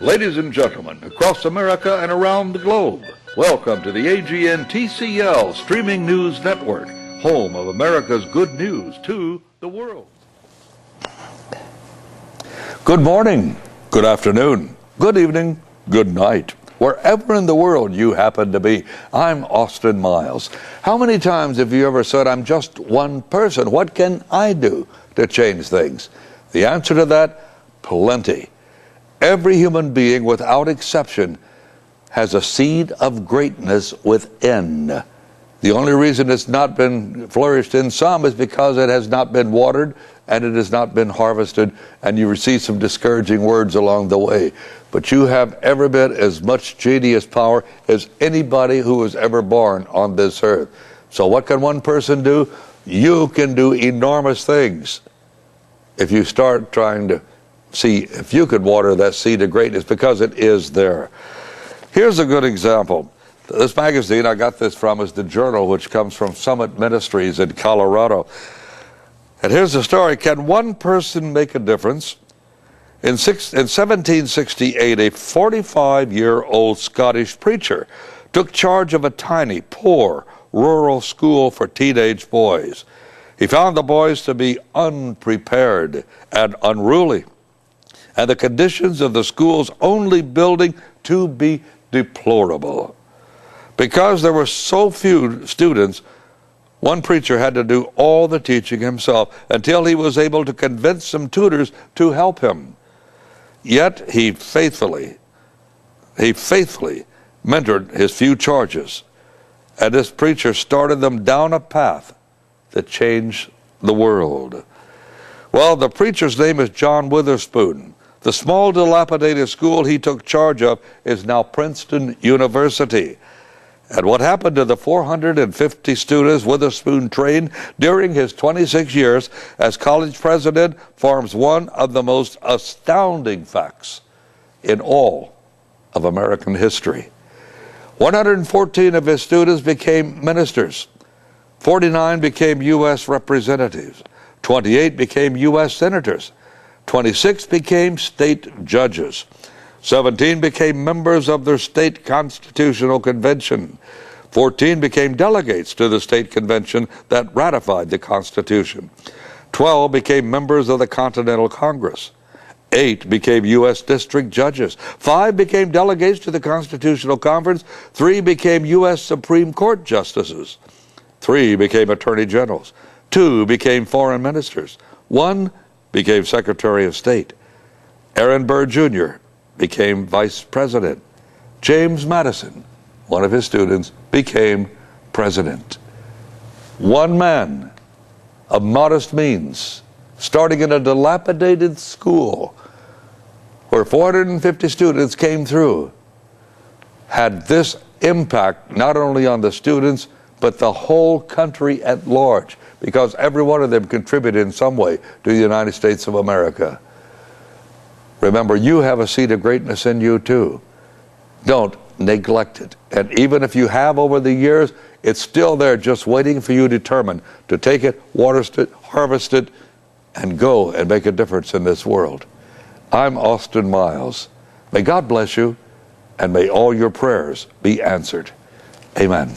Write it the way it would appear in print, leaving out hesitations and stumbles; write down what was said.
Ladies and gentlemen, across America and around the globe, welcome to the AGN TCL Streaming News Network, home of America's good news to the world. Good morning, good afternoon, good evening, good night. Wherever in the world you happen to be, I'm Austin Miles. How many times have you ever said, I'm just one person? What can I do to change things? The answer to that, plenty. Every human being, without exception, has a seed of greatness within. The only reason it's not been flourished in some is because it has not been watered and it has not been harvested, and you receive some discouraging words along the way. But you have every bit as much genius power as anybody who was ever born on this earth. So what can one person do? You can do enormous things if you start trying to see if you could water that seed of greatness, because it is there. Here's a good example. This magazine, I got this from, is the Journal, which comes from Summit Ministries in Colorado. And here's the story. Can one person make a difference? In 1768, a 45-year-old Scottish preacher took charge of a tiny, poor, rural school for teenage boys. He found the boys to be unprepared and unruly, and the conditions of the school's only building to be deplorable. Because there were so few students, one preacher had to do all the teaching himself until he was able to convince some tutors to help him. Yet he faithfully mentored his few charges, and this preacher started them down a path that changed the world. Well, the preacher's name is John Witherspoon. The small, dilapidated school he took charge of is now Princeton University. And what happened to the 450 students Witherspoon trained during his 26 years as college president forms one of the most astounding facts in all of American history. 114 of his students became ministers. 49 became U.S. representatives. 28 became U.S. senators. 26 became state judges. 17 became members of their state constitutional convention. 14 became delegates to the state convention that ratified the Constitution. 12 became members of the Continental Congress. 8 became U.S. district judges. 5 became delegates to the Constitutional Conference. 3 became U.S. Supreme Court justices. 3 became attorney generals. 2 became foreign ministers. 1 became Secretary of State. Aaron Burr Jr. became vice president. James Madison, one of his students, became president. One man of modest means, starting in a dilapidated school where 450 students came through, had this impact not only on the students, but the whole country at large, because every one of them contributed in some way to the United States of America. Remember, you have a seed of greatness in you too. Don't neglect it. And even if you have over the years, it's still there just waiting for you determined to take it, water it, harvest it, and go and make a difference in this world. I'm Austin Miles. May God bless you, and may all your prayers be answered. Amen.